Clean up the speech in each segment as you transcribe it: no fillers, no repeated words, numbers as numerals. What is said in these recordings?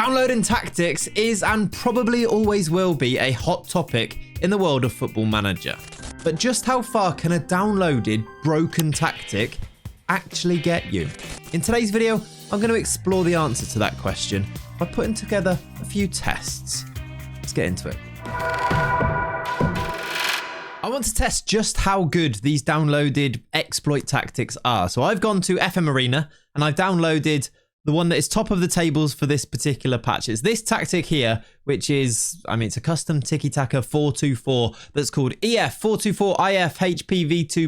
Downloading tactics is and probably always will be a hot topic in the world of Football Manager. But just how far can a downloaded broken tactic actually get you? In today's video, I'm going to explore the answer to that question by putting together a few tests. Let's get into it. I want to test just how good these downloaded exploit tactics are. So I've gone to FM Arena and I've downloaded the one that is top of the tables for this particular patch. It's this tactic here, which is, it's a custom tiki-taka 424 that's called EF424IF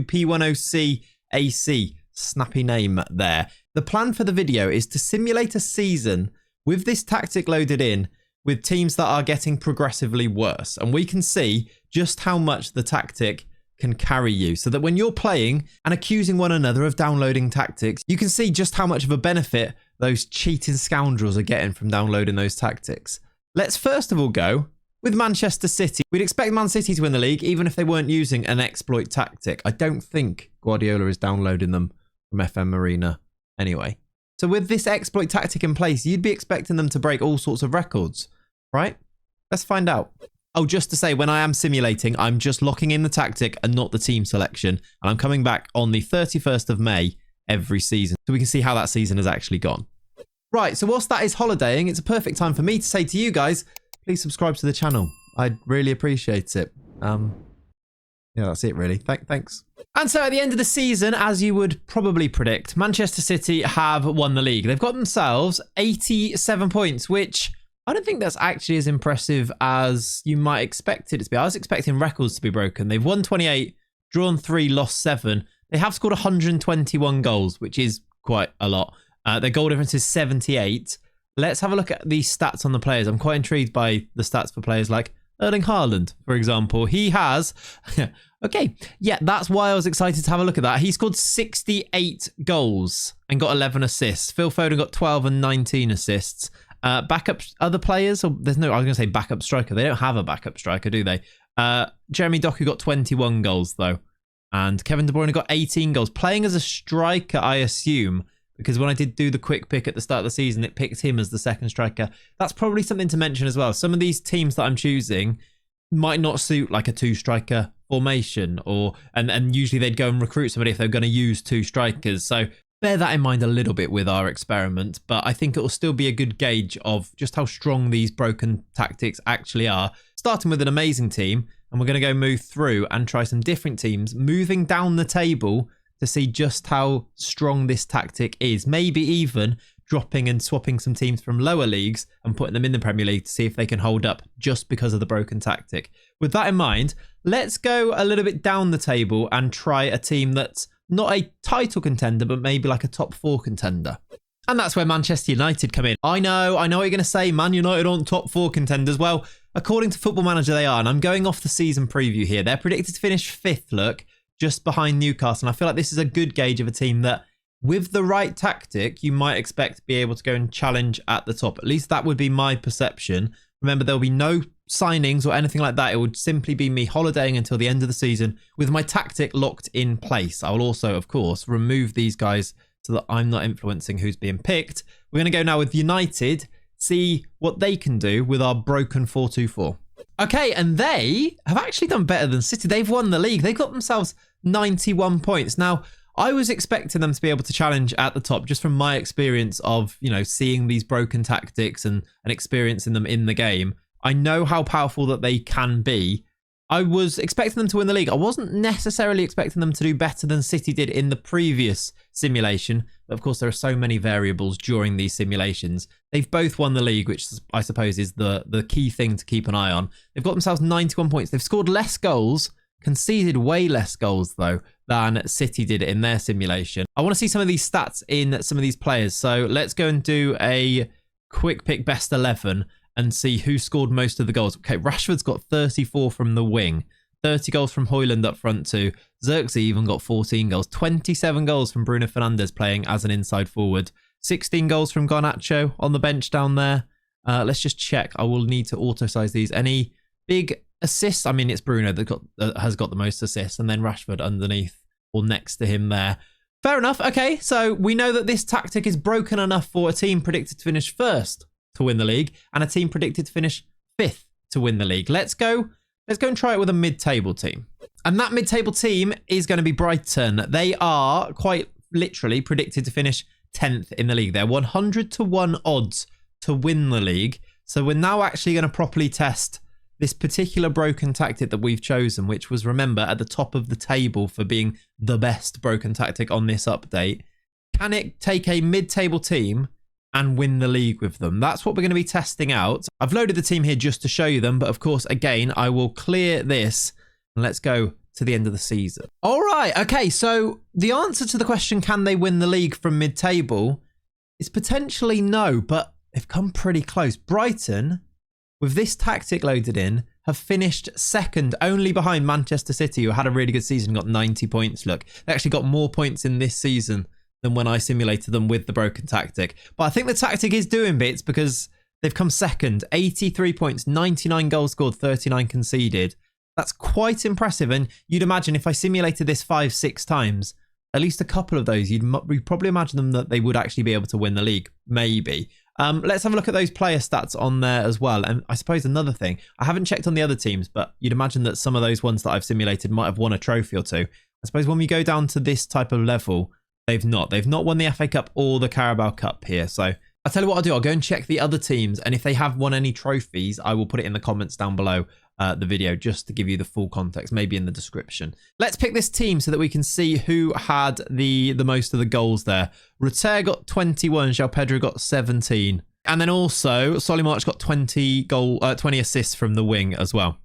HPV2P10C AC. Snappy name there. The plan for the video is to simulate a season with this tactic loaded in with teams that are getting progressively worse. And we can see just how much the tactic can carry you, so that when you're playing and accusing one another of downloading tactics, you can see just how much of a benefit those cheating scoundrels are getting from downloading those tactics. Let's first of all go with Manchester City. We'd expect Man City to win the league even if they weren't using an exploit tactic. I don't think Guardiola is downloading them from FM Arena anyway. So with this exploit tactic in place, you'd be expecting them to break all sorts of records, right? Let's find out. Oh, just to say, when I am simulating, I'm just locking in the tactic and not the team selection. And I'm coming back on the 31st of May every season, so we can see how that season has actually gone. Right, so whilst that is holidaying, it's a perfect time for me to say to you guys, please subscribe to the channel. I'd really appreciate it. Yeah, that's it really. Thanks. And so at the end of the season, as you would probably predict, Manchester City have won the league. They've got themselves 87 points, which I don't think that's actually as impressive as you might expect it to be. I was expecting records to be broken. They've won 28, drawn 3, lost 7. They have scored 121 goals, which is quite a lot. Their goal difference is 78. Let's have a look at the stats on the players. I'm quite intrigued by the stats for players like Erling Haaland, for example. He has... okay, yeah, that's why I was excited to have a look at that. He scored 68 goals and got 11 assists. Phil Foden got 12 and 19 assists. Backup other players, or there's no, I was going to say backup striker. They don't have a backup striker, do they? Jeremy Doku got 21 goals, though. And Kevin De Bruyne got 18 goals. Playing as a striker, I assume, because when I did do the quick pick at the start of the season, it picked him as the second striker. That's probably something to mention as well. Some of these teams that I'm choosing might not suit like a two-striker formation, and usually they'd go and recruit somebody if they're going to use two strikers. So bear that in mind a little bit with our experiment, but I think it will still be a good gauge of just how strong these broken tactics actually are. Starting with an amazing team, and we're going to go move through and try some different teams, moving down the table to see just how strong this tactic is. Maybe even dropping and swapping some teams from lower leagues and putting them in the Premier League to see if they can hold up just because of the broken tactic. With that in mind, let's go a little bit down the table and try a team that's not a title contender, but maybe like a top 4 contender. And that's where Manchester United come in. I know what you're going to say, Man United aren't top 4 contenders. Well, according to Football Manager, they are. And I'm going off the season preview here. They're predicted to finish 5th, look, just behind Newcastle. And I feel like this is a good gauge of a team that, with the right tactic, you might expect to be able to go and challenge at the top. At least that would be my perception. Remember, there'll be no signings or anything like that. It would simply be me holidaying until the end of the season with my tactic locked in place. I will also, of course, remove these guys so that I'm not influencing who's being picked. We're going to go now with United, see what they can do with our broken 4-2-4. Okay, and they have actually done better than City. They've won the league. They've got themselves 91 points. Now, I was expecting them to be able to challenge at the top just from my experience of, seeing these broken tactics and experiencing them in the game. I know how powerful that they can be. I was expecting them to win the league. I wasn't necessarily expecting them to do better than City did in the previous simulation. But of course, there are so many variables during these simulations. They've both won the league, which I suppose is the key thing to keep an eye on. They've got themselves 91 points. They've scored less goals, conceded way less goals, though, than City did in their simulation. I want to see some of these stats in some of these players. So let's go and do a quick pick best 11 and see who scored most of the goals. Okay, Rashford's got 34 from the wing, 30 goals from Højlund up front too. Xerxes even got 14 goals, 27 goals from Bruno Fernandes playing as an inside forward, 16 goals from Garnacho on the bench down there. Let's just check. I will need to auto-size these. Any big assists? It's Bruno that has got the most assists, and then Rashford underneath or next to him there. Fair enough. Okay, so we know that this tactic is broken enough for a team predicted to finish first to win the league, and a team predicted to finish 5th to win the league. Let's go and try it with a mid-table team. And that mid-table team is going to be Brighton. They are quite literally predicted to finish 10th in the league. They're 100 to 1 odds to win the league. So we're now actually going to properly test this particular broken tactic that we've chosen, which was, remember, at the top of the table for being the best broken tactic on this update. Can it take a mid-table team and win the league with them? That's what we're going to be testing out. I've loaded the team here just to show you them, but of course, again, I will clear this and let's go to the end of the season. All right, okay, so the answer to the question, can they win the league from mid-table, is potentially no, but they've come pretty close. Brighton, with this tactic loaded in, have finished 2nd, only behind Manchester City, who had a really good season, got 90 points. Look, they actually got more points in this season than when I simulated them with the broken tactic. But I think the tactic is doing bits because they've come 2nd, 83 points, 99 goals scored, 39 conceded. That's quite impressive. And you'd imagine if I simulated this 5-6 times, at least a couple of those, you'd probably imagine them that they would actually be able to win the league. Maybe. Let's have a look at those player stats on there as well. And I suppose another thing, I haven't checked on the other teams, but you'd imagine that some of those ones that I've simulated might have won a trophy or two. I suppose when we go down to this type of level, they've not won the FA Cup or the Carabao Cup here. So I'll tell you what I'll do. I'll go and check the other teams. And if they have won any trophies, I will put it in the comments down below the video, just to give you the full context, maybe in the description. Let's pick this team so that we can see who had the most of the goals there. Rutter got 21, João Pedro got 17. And then also, Solly March got 20 assists from the wing as well.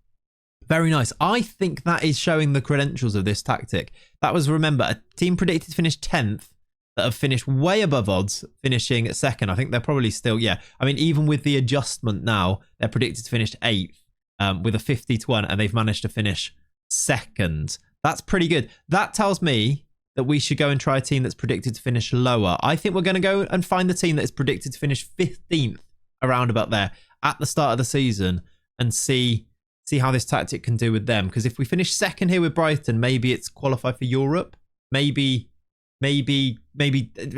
Very nice. I think that is showing the credentials of this tactic. That was, remember, a team predicted to finish 10th that have finished way above odds, finishing 2nd. I think they're probably still, yeah. I mean, even with the adjustment now, they're predicted to finish 8th with a 50 to 1, and they've managed to finish 2nd. That's pretty good. That tells me that we should go and try a team that's predicted to finish lower. I think we're going to go and find the team that is predicted to finish 15th, around about there, at the start of the season, and see how this tactic can do with them. Because if we finish 2nd here with Brighton, maybe it's qualify for Europe. Maybe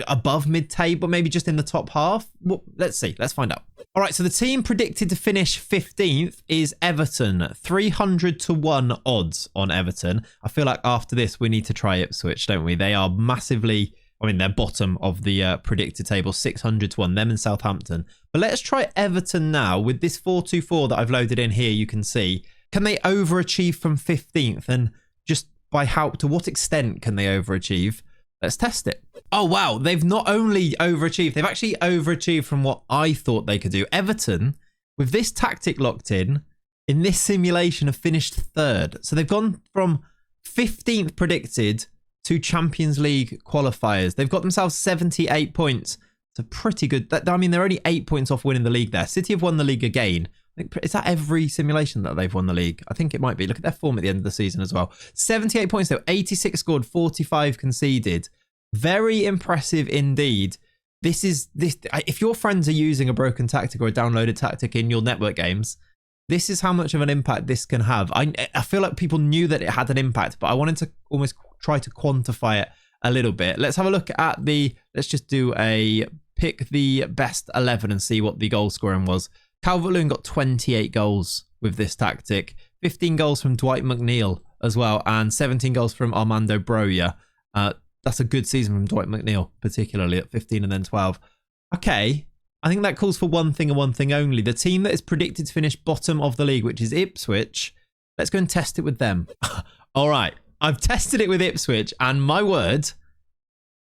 above mid-table, maybe just in the top half. Well, let's see. Let's find out. All right, so the team predicted to finish 15th is Everton. 300 to 1 odds on Everton. I feel like after this, we need to try Ipswich, don't we? They are massively, I mean, they're bottom of the predicted table, 600 to 1, them and Southampton. But let's try Everton now. With this 4-2-4 that I've loaded in here, you can see, can they overachieve from 15th? And just by how, to what extent can they overachieve? Let's test it. Oh, wow. They've not only overachieved, they've actually overachieved from what I thought they could do. Everton, with this tactic locked in this simulation, have finished 3rd. So they've gone from 15th predicted to Champions League qualifiers. They've got themselves 78 points. It's a pretty good... I mean, they're only 8 points off winning the league there. City have won the league again. Is that every simulation that they've won the league? I think it might be. Look at their form at the end of the season as well. 78 points though, 86 scored, 45 conceded. Very impressive indeed. If your friends are using a broken tactic or a downloaded tactic in your network games, this is how much of an impact this can have. I feel like people knew that it had an impact, but I wanted to almost try to quantify it a little bit. Let's have a look at let's just do pick the best 11 and see what the goal scoring was. Calvert-Lewin got 28 goals with this tactic, 15 goals from Dwight McNeil as well, and 17 goals from Armando Broja. That's a good season from Dwight McNeil, particularly at 15 and then 12. Okay, I think that calls for one thing and one thing only. The team that is predicted to finish bottom of the league, which is Ipswich, let's go and test it with them. All right, I've tested it with Ipswich, and my word,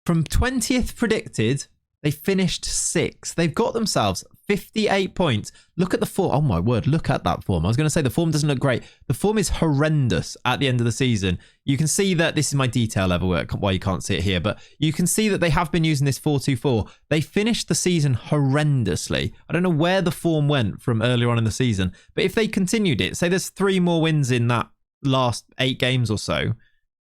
from 20th predicted, they finished 6th. They've got themselves 58 points. Look at the form. Oh my word, look at that form. I was going to say the form doesn't look great. The form is horrendous at the end of the season. You can see that this is my detail level, why you can't see it here, but you can see that they have been using this 4-2-4. They finished the season horrendously. I don't know where the form went from earlier on in the season, but if they continued it, say there's 3 more wins in that last 8 games or so,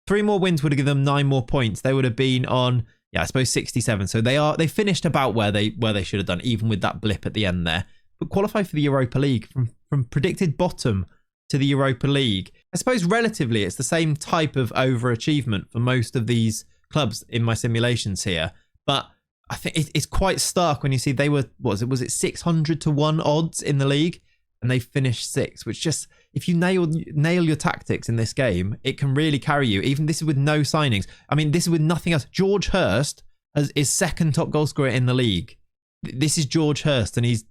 3 more wins would have given them 9 more points. They would have been on... yeah, I suppose 67. So they finished about where they should have done, even with that blip at the end there. But qualify for the Europa League from predicted bottom to the Europa League. I suppose relatively it's the same type of overachievement for most of these clubs in my simulations here. But I think it's quite stark when you see they were, was it 600 to 1 odds in the league and they finished 6th, which just, if you nail your tactics in this game, it can really carry you. Even this is with no signings. I mean, this is with nothing else. George Hurst is second top goal scorer in the league. This is George Hurst, and he's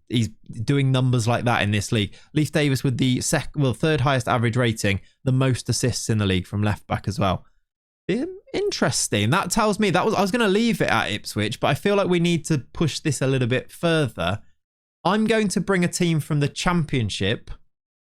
doing numbers like that in this league. Leif Davis with the third highest average rating, the most assists in the league from left back as well. Interesting. That tells me I was going to leave it at Ipswich, but I feel like we need to push this a little bit further. I'm going to bring a team from the Championship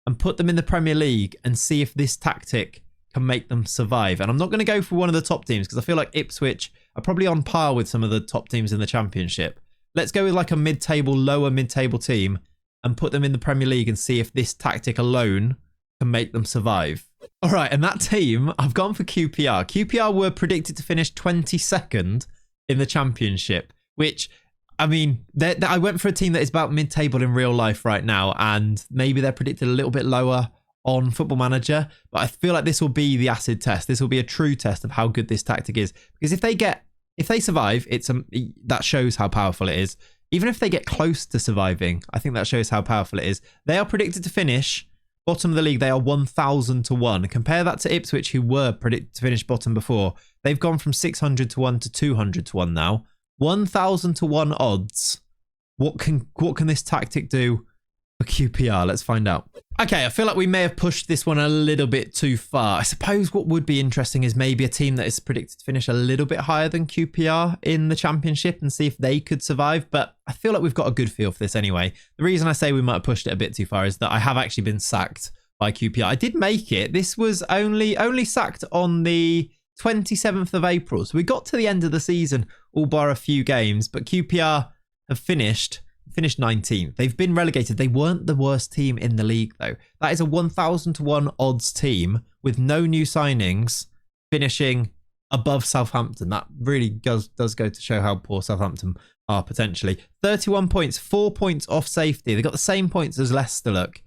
and put them in the Premier League and see if this tactic can make them survive. And I'm not going to go for one of the top teams because I feel like Ipswich are probably on par with some of the top teams in the Championship. Let's go with like a lower mid-table team and put them in the Premier League and see if this tactic alone can make them survive. All right, and that team, I've gone for QPR. QPR were predicted to finish 22nd in the Championship, which, I mean, I went for a team that is about mid-table in real life right now, and maybe they're predicted a little bit lower on Football Manager, but I feel like this will be the acid test. This will be a true test of how good this tactic is, because if they survive, that shows how powerful it is. Even if they get close to surviving, I think that shows how powerful it is. They are predicted to finish bottom of the league. They are 1,000 to 1. Compare that to Ipswich, who were predicted to finish bottom before. They've gone from 600 to 1 to 200 to 1 now. 1,000 to 1 odds. What can this tactic do for QPR? Let's find out. Okay, I feel like we may have pushed this one a little bit too far. I suppose what would be interesting is maybe a team that is predicted to finish a little bit higher than QPR in the Championship and see if they could survive. But I feel like we've got a good feel for this anyway. The reason I say we might have pushed it a bit too far is that I have actually been sacked by QPR. I did make it. This was only sacked on the 27th of April. So we got to the end of the season, all bar a few games. But QPR have finished 19th. They've been relegated. They weren't the worst team in the league, though. That is a 1,000 to 1 odds team with no new signings finishing above Southampton. That really does go to show how poor Southampton are potentially. 31 points, 4 points off safety. They got the same points as Leicester, look.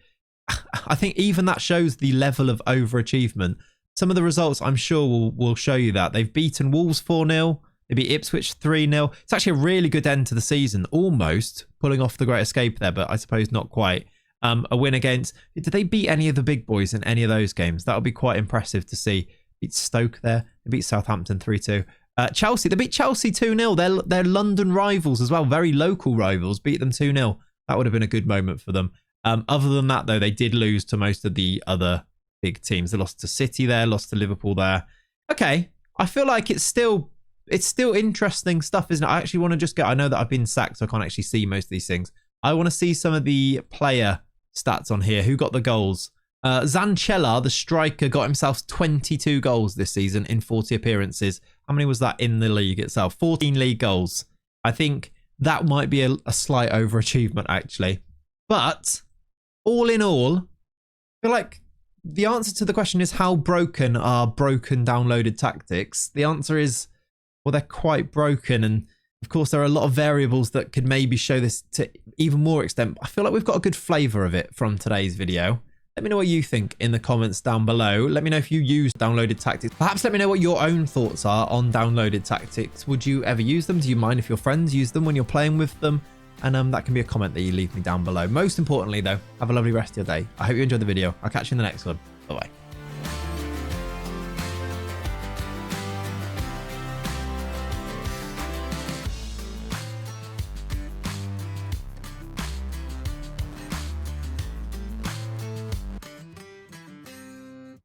I think even that shows the level of overachievement. Some of the results I'm sure will show you that. They've beaten Wolves 4-0. They beat Ipswich 3-0. It's actually a really good end to the season, almost pulling off the Great Escape there, but I suppose not quite. A win against... Did they beat any of the big boys in any of those games? That would be quite impressive to see. Beat Stoke there. They beat Southampton 3-2. Chelsea, they beat Chelsea 2-0. They're London rivals as well, very local rivals. Beat them 2-0. That would have been a good moment for them. Other than that, though, they did lose to most of the other big teams. They lost to City there, lost to Liverpool there. Okay, I feel like it's still interesting stuff, isn't it? I actually want to just go. I know that I've been sacked, so I can't actually see most of these things. I want to see some of the player stats on here. Who got the goals? Zancella, the striker, got himself 22 goals this season in 40 appearances. How many was that in the league itself? 14 league goals. I think that might be a slight overachievement, actually. But all in all, I feel like the answer to the question is, how broken are broken downloaded tactics? The answer is, well, they're quite broken. And of course, there are a lot of variables that could maybe show this to even more extent. I feel like we've got a good flavour of it from today's video. Let me know what you think in the comments down below. Let me know if you use downloaded tactics. Perhaps let me know what your own thoughts are on downloaded tactics. Would you ever use them? Do you mind if your friends use them when you're playing with them? And that can be a comment that you leave me down below. Most importantly, though, have a lovely rest of your day. I hope you enjoyed the video. I'll catch you in the next one. Bye-bye.